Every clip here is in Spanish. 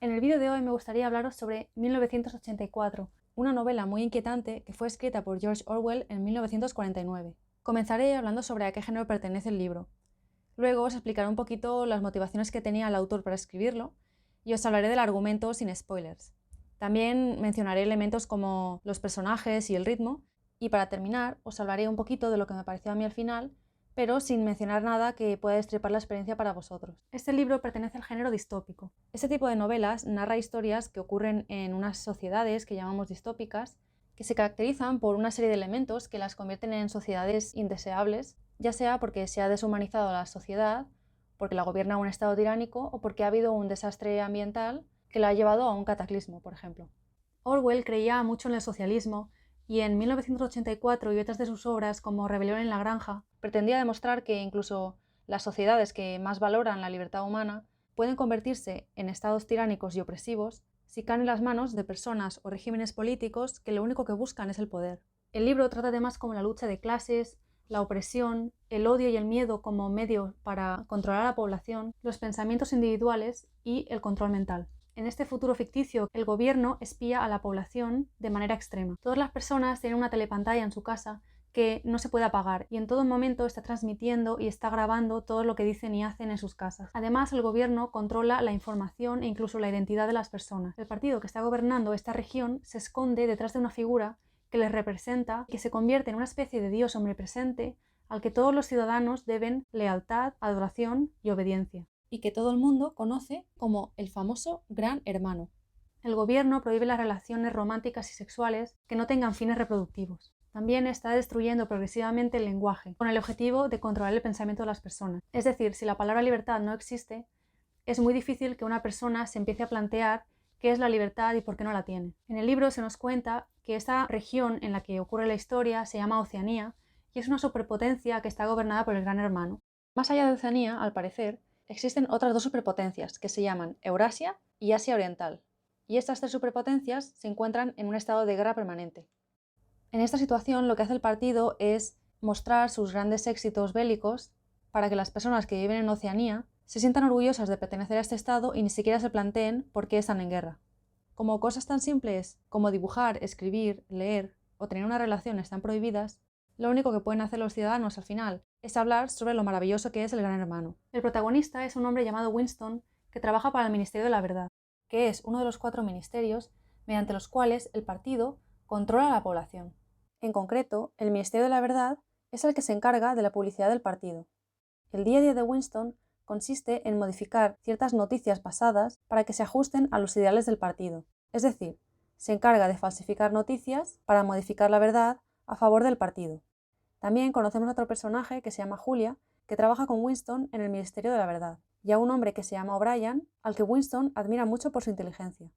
En el vídeo de hoy me gustaría hablaros sobre 1984, una novela muy inquietante que fue escrita por George Orwell en 1949. Comenzaré hablando sobre a qué género pertenece el libro. Luego os explicaré un poquito las motivaciones que tenía el autor para escribirlo y os hablaré del argumento sin spoilers. También mencionaré elementos como los personajes y el ritmo, y para terminar os hablaré un poquito de lo que me pareció a mí al final, pero sin mencionar nada que pueda destripar la experiencia para vosotros. Este libro pertenece al género distópico. Este tipo de novelas narra historias que ocurren en unas sociedades que llamamos distópicas, que se caracterizan por una serie de elementos que las convierten en sociedades indeseables, ya sea porque se ha deshumanizado a la sociedad, porque la gobierna un estado tiránico o porque ha habido un desastre ambiental que la ha llevado a un cataclismo, por ejemplo. Orwell creía mucho en el socialismo y en 1984 y otras de sus obras, como Rebelión en la Granja, pretendía demostrar que incluso las sociedades que más valoran la libertad humana pueden convertirse en estados tiránicos y opresivos si caen en las manos de personas o regímenes políticos que lo único que buscan es el poder. El libro trata temas como la lucha de clases, la opresión, el odio y el miedo como medio para controlar a la población, los pensamientos individuales y el control mental. En este futuro ficticio, el gobierno espía a la población de manera extrema. Todas las personas tienen una telepantalla en su casa que no se puede apagar y en todo momento está transmitiendo y está grabando todo lo que dicen y hacen en sus casas. Además, el gobierno controla la información e incluso la identidad de las personas. El partido que está gobernando esta región se esconde detrás de una figura que les representa y que se convierte en una especie de dios omnipresente al que todos los ciudadanos deben lealtad, adoración y obediencia, y que todo el mundo conoce como el famoso Gran Hermano. El gobierno prohíbe las relaciones románticas y sexuales que no tengan fines reproductivos. También está destruyendo progresivamente el lenguaje, con el objetivo de controlar el pensamiento de las personas. Es decir, si la palabra libertad no existe, es muy difícil que una persona se empiece a plantear qué es la libertad y por qué no la tiene. En el libro se nos cuenta que esta región en la que ocurre la historia se llama Oceanía y es una superpotencia que está gobernada por el Gran Hermano. Más allá de Oceanía, al parecer, existen otras dos superpotencias que se llaman Eurasia y Asia Oriental, y estas tres superpotencias se encuentran en un estado de guerra permanente. En esta situación lo que hace el partido es mostrar sus grandes éxitos bélicos para que las personas que viven en Oceanía se sientan orgullosas de pertenecer a este estado y ni siquiera se planteen por qué están en guerra. Como cosas tan simples como dibujar, escribir, leer o tener una relación están prohibidas, lo único que pueden hacer los ciudadanos al final es hablar sobre lo maravilloso que es el Gran Hermano. El protagonista es un hombre llamado Winston que trabaja para el Ministerio de la Verdad, que es uno de los 4 ministerios mediante los cuales el partido controla a la población. En concreto, el Ministerio de la Verdad es el que se encarga de la publicidad del partido. El día a día de Winston consiste en modificar ciertas noticias pasadas para que se ajusten a los ideales del partido. Es decir, se encarga de falsificar noticias para modificar la verdad a favor del partido. También conocemos a otro personaje que se llama Julia, que trabaja con Winston en el Ministerio de la Verdad, y a un hombre que se llama O'Brien, al que Winston admira mucho por su inteligencia.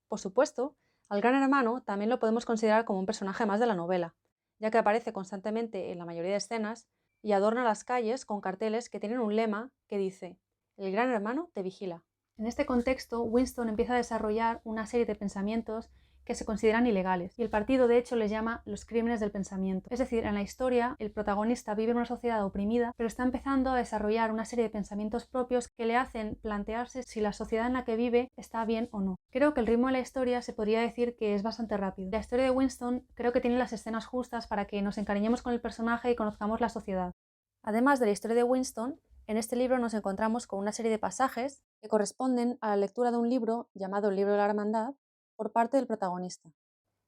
Por supuesto, al Gran Hermano también lo podemos considerar como un personaje más de la novela, ya que aparece constantemente en la mayoría de escenas y adorna las calles con carteles que tienen un lema que dice: "El Gran Hermano te vigila". En este contexto, Winston empieza a desarrollar una serie de pensamientos que se consideran ilegales, y el partido de hecho les llama los crímenes del pensamiento. Es decir, en la historia el protagonista vive en una sociedad oprimida, pero está empezando a desarrollar una serie de pensamientos propios que le hacen plantearse si la sociedad en la que vive está bien o no. Creo que el ritmo de la historia se podría decir que es bastante rápido. La historia de Winston creo que tiene las escenas justas para que nos encariñemos con el personaje y conozcamos la sociedad. Además de la historia de Winston, en este libro nos encontramos con una serie de pasajes que corresponden a la lectura de un libro llamado El Libro de la Hermandad por parte del protagonista.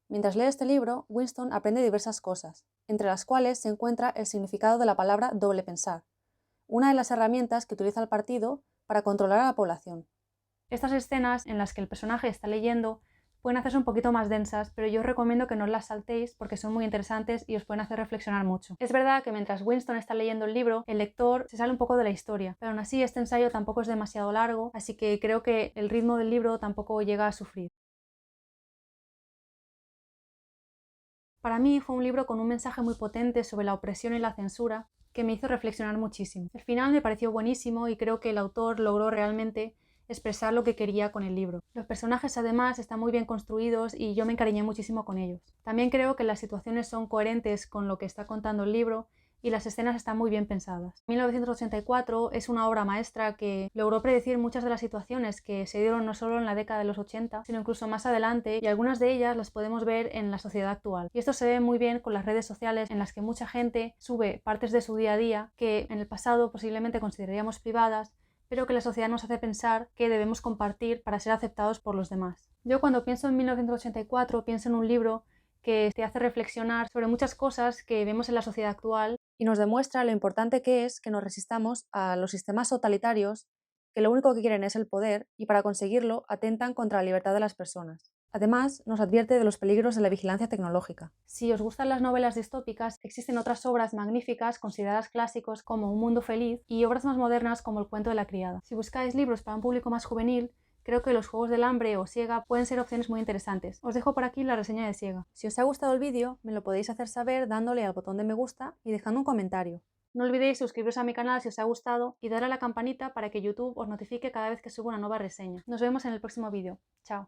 Mientras lee este libro, Winston aprende diversas cosas, entre las cuales se encuentra el significado de la palabra doble pensar, una de las herramientas que utiliza el partido para controlar a la población. Estas escenas en las que el personaje está leyendo pueden hacerse un poquito más densas, pero yo os recomiendo que no las saltéis porque son muy interesantes y os pueden hacer reflexionar mucho. Es verdad que mientras Winston está leyendo el libro, el lector se sale un poco de la historia, pero aún así este ensayo tampoco es demasiado largo, así que creo que el ritmo del libro tampoco llega a sufrir. Para mí fue un libro con un mensaje muy potente sobre la opresión y la censura que me hizo reflexionar muchísimo. El final me pareció buenísimo y creo que el autor logró realmente expresar lo que quería con el libro. Los personajes además están muy bien construidos y yo me encariñé muchísimo con ellos. También creo que las situaciones son coherentes con lo que está contando el libro y las escenas están muy bien pensadas. 1984 es una obra maestra que logró predecir muchas de las situaciones que se dieron no solo en la década de los 80, sino incluso más adelante, y algunas de ellas las podemos ver en la sociedad actual. Y esto se ve muy bien con las redes sociales, en las que mucha gente sube partes de su día a día que en el pasado posiblemente consideraríamos privadas, pero que la sociedad nos hace pensar que debemos compartir para ser aceptados por los demás. Yo cuando pienso en 1984 pienso en un libro que te hace reflexionar sobre muchas cosas que vemos en la sociedad actual y nos demuestra lo importante que es que nos resistamos a los sistemas totalitarios que lo único que quieren es el poder y para conseguirlo atentan contra la libertad de las personas. Además, nos advierte de los peligros de la vigilancia tecnológica. Si os gustan las novelas distópicas, existen otras obras magníficas consideradas clásicos como Un mundo feliz y obras más modernas como El cuento de la criada. Si buscáis libros para un público más juvenil, creo que Los juegos del hambre o Siega pueden ser opciones muy interesantes. Os dejo por aquí la reseña de Siega. Si os ha gustado el vídeo, me lo podéis hacer saber dándole al botón de me gusta y dejando un comentario. No olvidéis suscribiros a mi canal si os ha gustado y darle a la campanita para que YouTube os notifique cada vez que subo una nueva reseña. Nos vemos en el próximo vídeo. Chao.